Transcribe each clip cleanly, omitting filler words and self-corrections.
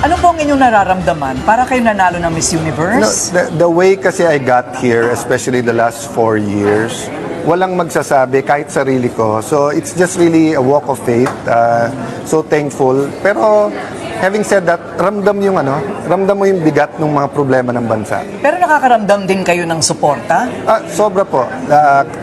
Ano po ang inyong nararamdaman para kayo nanalo ng Miss No, Universe? the way kasi I got here, especially the last 4 years, walang magsasabi kahit sarili ko. So it's just really a walk of faith. So thankful. Pero having said that, ramdam mo yung bigat ng mga problema ng bansa. Pero nakakaramdam din kayo ng suporta? Sobra po.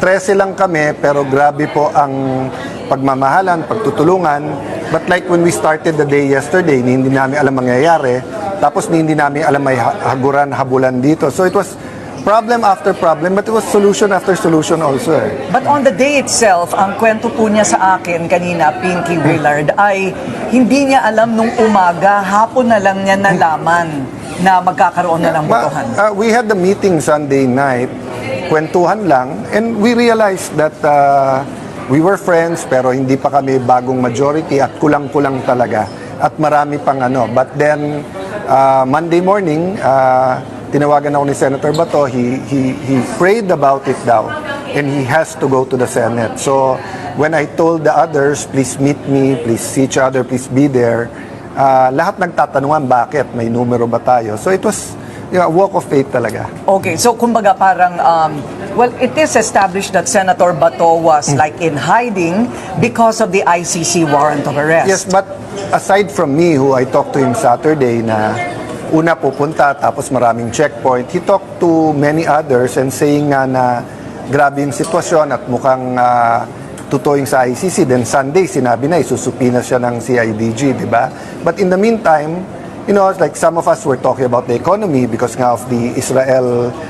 13 lang kami, pero grabe po ang pagmamahalan, pagtutulungan. But like when we started the day yesterday, hindi namin alam mangyayari. Tapos hindi namin alam may haguran, habulan dito. So it was problem after problem, but it was solution after solution also. But on the day itself, ang kwento po niya sa akin kanina, Pinky Willard, ay hindi niya alam nung umaga, hapon na lang niya nalaman na magkakaroon na ng botohan. We had the meeting Sunday night, kwentuhan lang, and we realized that we were friends pero hindi pa kami bagong majority at kulang-kulang talaga at marami pang ano. But then Monday morning, tinawagan ako ni Senator Bato. He prayed about it daw and he has to go to the Senate. So when I told the others, please meet me, please see each other, please be there, lahat nagtatanungan bakit, may numero ba tayo. So it was a walk of faith talaga. Okay, so kumbaga parang, well, it is established that Senator Bato was like in hiding because of the ICC warrant of arrest. Yes, but aside from me, who I talked to him Saturday na una pupunta tapos maraming checkpoint, he talked to many others and saying nga na grabe yung sitwasyon at mukhang totoo yung sa ICC. Then Sunday, sinabi na isusupina siya ng CIDG, di ba? But in the meantime, you know, like some of us were talking about the economy because nga of the Israel-US-Iran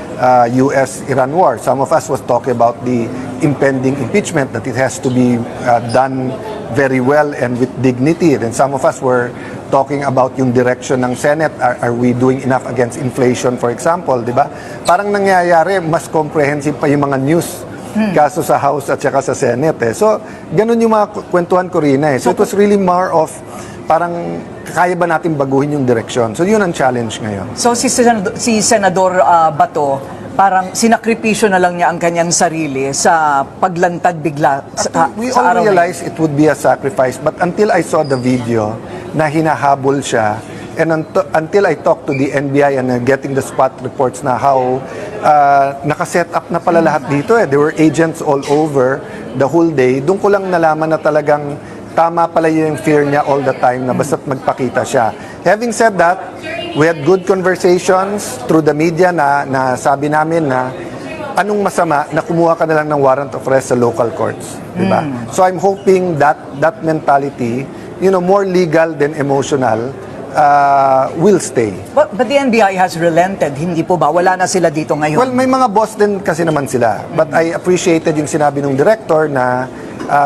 war. Some of us was talking about the impending impeachment, that it has to be done very well and with dignity. And some of us were talking about yung direction ng Senate. Are we doing enough against inflation, for example, di ba? Parang nangyayari, mas comprehensive pa yung mga news kaso sa House at saka sa Senate. So, ganun yung mga kwentuhan ko rin. So, it was really more of parang kaya ba natin baguhin yung direksyon? So yun ang challenge ngayon. So si Senador Bato, parang sinakripisyo na lang niya ang kanyang sarili sa paglantad bigla We sa all araw realized it would be a sacrifice, but until I saw the video na hinahabol siya, and until I talked to the NBI and getting the spot reports na how nakaset up na pala lahat dito. There were agents all over the whole day. Doon ko lang nalaman na talagang tama pala yung fear niya all the time na basta't magpakita siya. Having said that, we had good conversations through the media na sabi namin na anong masama na kumuha ka na lang ng warrant of arrest sa local courts, di ba? So I'm hoping that mentality, you know, more legal than emotional, will stay. But the NBI has relented, hindi po ba? Wala na sila dito ngayon. Well, may mga boss din kasi naman sila. But I appreciated yung sinabi ng director na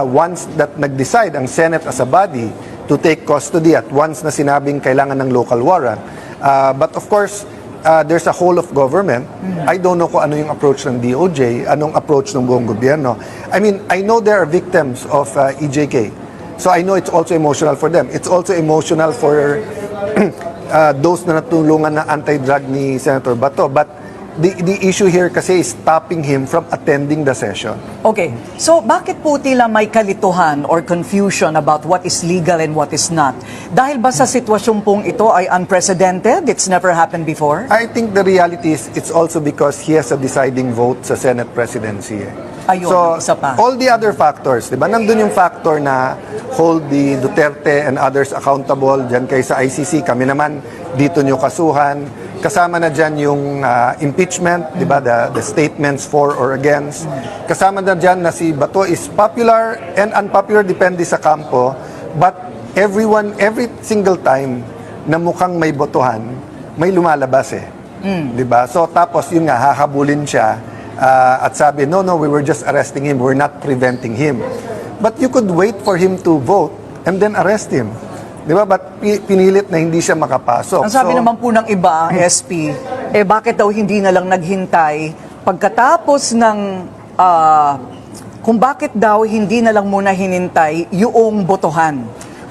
once that nag-decide ang Senate as a body to take custody at once na sinabing kailangan ng local warrant. But of course, there's a whole of government. I don't know kung ano yung approach ng DOJ, anong approach ng buong gobyerno. I mean, I know there are victims of EJK. So I know it's also emotional for them. It's also emotional for those na natulungan na anti-drug ni Senator Bato. But the issue here kasi is stopping him from attending the session. Okay, so bakit po tila may kalituhan or confusion about what is legal and what is not? Dahil ba sa sitwasyon pong ito ay unprecedented? It's never happened before? I think the reality is it's also because he has a deciding vote sa Senate presidency. Ayun, So, isa pa. all the other factors, di ba? Nandun yung factor na hold the Duterte and others accountable dyan kay sa ICC. Kami naman, dito nyo kasuhan. Kasama na dyan yung impeachment, di ba? The statements for or against. Kasama na dyan na si Bato is popular and unpopular, depende sa kampo. But every single time na mukhang may botohan, may lumalabas eh. Di ba? So tapos yun nga, hahabulin siya. At sabi, no, we were just arresting him. We're not preventing him. But you could wait for him to vote and then arrest him. Di ba? But pinilit na hindi siya makapasok. Ang sabi naman po ng iba, SP, bakit daw hindi na lang naghintay pagkatapos ng, kung bakit daw hindi na lang muna hinintay yung botohan?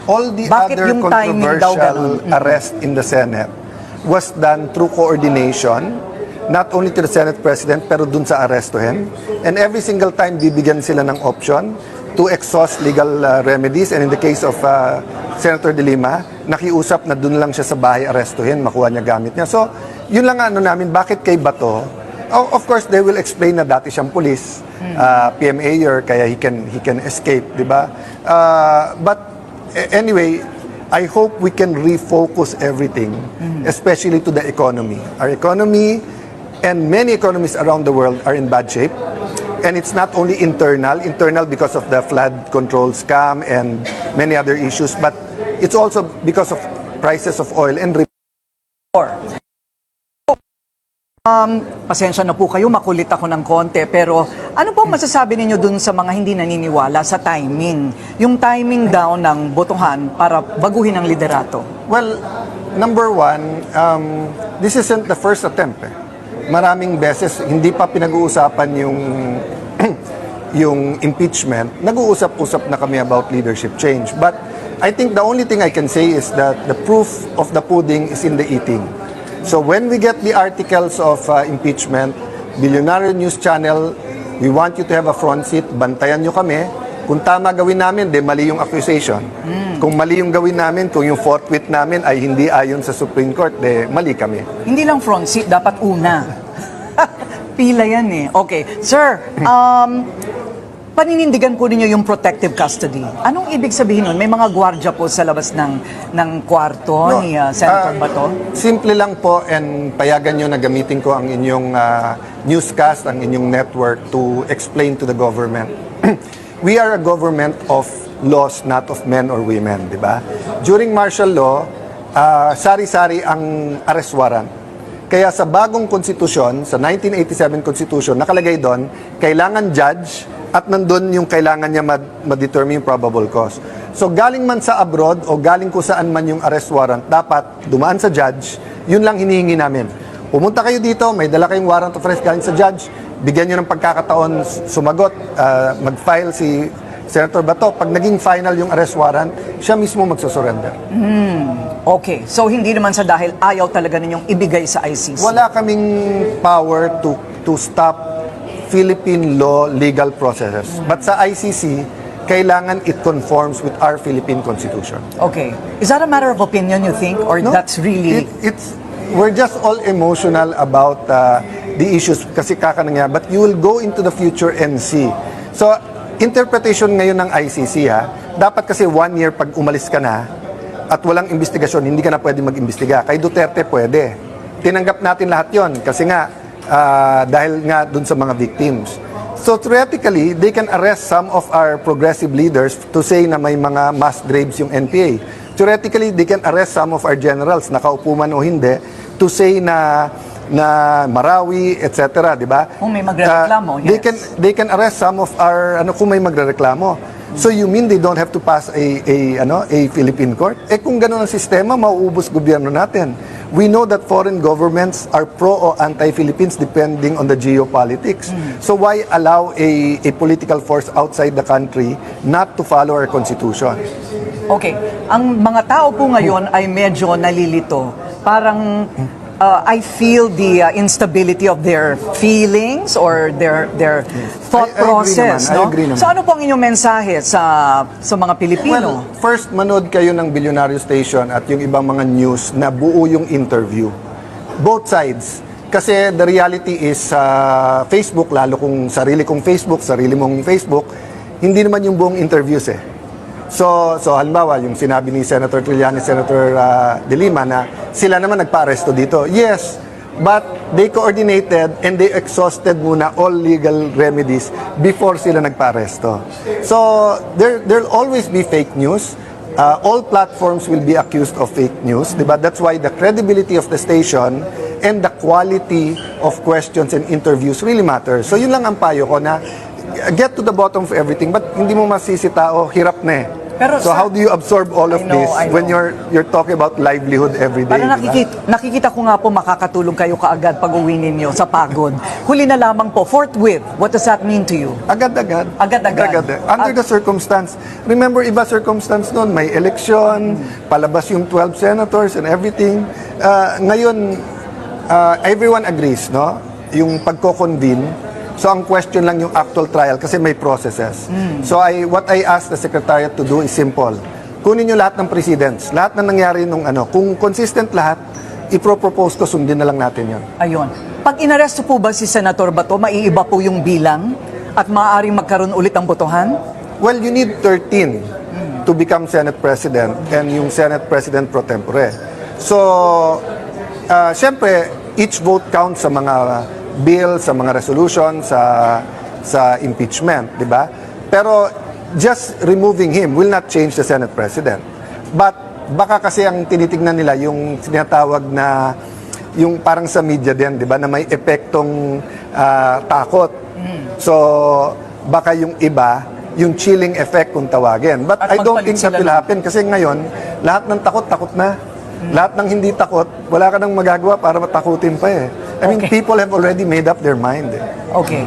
All the Bakit other yung timing daw controversial ganun? arrest in the Senate was done through coordination, not only to the Senate President, pero dun sa arrestuhin. And every single time, bibigyan sila ng option. to exhaust legal remedies. And in the case of Senator De Lima, nakiusap na dun lang siya sa bahay arestuhin, makuha niya gamit niya. So, yun lang ano namin, bakit kay Bato? Of course, they will explain na dati siyang police, PMAer, kaya he can escape, di ba? But anyway, I hope we can refocus everything, especially to the economy. Our economy and many economies around the world are in bad shape. And it's not only internal because of the flood control scam and many other issues, but it's also because of prices of oil and Pasensya na po kayo, makulit ako ng konti, pero ano po masasabi ninyo dun sa mga hindi naniniwala sa timing? Yung timing daw ng botohan para baguhin ang liderato. Well, number one, this isn't the first attempt. Maraming beses, hindi pa pinag-uusapan yung impeachment. Nag-uusap-usap na kami about leadership change. But I think the only thing I can say is that the proof of the pudding is in the eating. So when we get the articles of impeachment, Billionaire News Channel, we want you to have a front seat, bantayan nyo kami. Kung tama gawin namin, de mali yung accusation. Kung mali yung gawin namin, kung yung forthwith namin ay hindi ayon sa Supreme Court, de mali kami. Hindi lang front seat, dapat una. Pila yan eh. Okay. Sir, paninindigan po ninyo yung protective custody. Anong ibig sabihin nun? May mga gwardya po sa labas ng kwarto ni Senator Bato? Simple lang po, and payagan nyo na gamitin ko ang inyong newscast, ang inyong network to explain to the government. We are a government of laws, not of men or women, di ba? During martial law, sari-sari ang arrest warrant. Kaya sa bagong konstitusyon, sa 1987 Constitution, nakalagay doon, kailangan judge at nandun yung kailangan niya ma-determine yung probable cause. So galing man sa abroad o galing kung saan man yung arrest warrant, dapat dumaan sa judge, yun lang hinihingi namin. Pumunta kayo dito, may dala kayong warrant of arrest galing sa judge, bigyan nyo ng pagkakataon sumagot, mag-file si Senator Bato. Pag naging final yung arrest warrant, siya mismo magsusurrender. Okay. So hindi naman sa dahil ayaw talaga ninyong ibigay sa ICC. Wala kaming power to stop Philippine law legal processes. But sa ICC, kailangan it conforms with our Philippine Constitution. Okay. Is that a matter of opinion, you think? Or No, that's really... we're just all emotional about the issues kasi kakanangya, but you will go into the future and see. So, interpretation ngayon ng ICC dapat kasi 1 year pag umalis ka na at walang investigasyon, hindi ka na pwede mag-imbestiga. Kay Duterte pwede. Tinanggap natin lahat yon kasi nga, dahil nga dun sa mga victims. So theoretically, they can arrest some of our progressive leaders to say na may mga mass graves yung NPA. Theoretically, they can arrest some of our generals, nakaupo man o hindi, to say na Marawi, etc., di ba? Kung may magrereklamo, yes. They can arrest some of our kung may magrereklamo. So you mean they don't have to pass a Philippine court? Kung gano'n ang sistema, mauubos gobyerno natin. We know that foreign governments are pro or anti-Philippines depending on the geopolitics. So why allow a political force outside the country not to follow our constitution? Okay. Ang mga tao po ngayon ay medyo nalilito. Parang I feel the instability of their feelings or their thought I agree process. naman, I agree naman. So ano po ang inyong mensahe sa mga Pilipino? Well, first, manood kayo ng Billionaire Station at yung ibang mga news na buo yung interview. Both sides. Kasi the reality is Facebook, lalo kung sarili kong Facebook, sarili mong Facebook, hindi naman yung buong interviews So halimbawa, yung sinabi ni Senator Trillanes, Senator De Lima na sila naman nagpa-aresto dito. Yes, but they coordinated and they exhausted muna all legal remedies before sila nagpa-aresto. So there'll always be fake news. All platforms will be accused of fake news, diba? That's why the credibility of the station and the quality of questions and interviews really matter. So yun lang ang payo ko na get to the bottom of everything, but hindi mo masisi tao, hirap na Pero, so sir, how do you absorb all of I know. when you're talking about livelihood every day? Para diba? nakikita ko nga po makakatulong kayo kaagad pag uwi ninyo sa pagod. Huli na lamang po, forthwith, what does that mean to you? Agad-agad. Agad-agad. Under the circumstance. Remember, iba circumstance noon, may election, palabas yung 12 senators and everything. Ngayon, everyone agrees, no? Yung pagko-convene. So ang question lang yung actual trial kasi may processes. So what I asked the Secretariat to do is simple. Kunin nyo lahat ng precedents, lahat na nangyari nung kung consistent lahat, ipropropose ko, sundin na lang natin yon. Ayun. Pag inaresto po ba si Senator Bato, maiiba po yung bilang at maaaring magkaroon ulit ang botohan? Well, you need 13 to become Senate President and yung Senate President pro tempore. So, syempre, each vote counts sa mga bill, sa mga resolution, sa impeachment, di ba? Pero just removing him will not change the Senate President. But baka kasi ang tinitingnan nila yung sinatawag na yung parang sa media din, di ba, na may epektong takot. So, baka yung iba, yung chilling effect kung tawagin. But At I don't think that magpalit will sila happen kasi ngayon, lahat ng takot na. Lahat ng hindi takot, wala ka nang magagawa para matakutin pa eh. I mean, Okay. people have already made up their mind eh. Okay.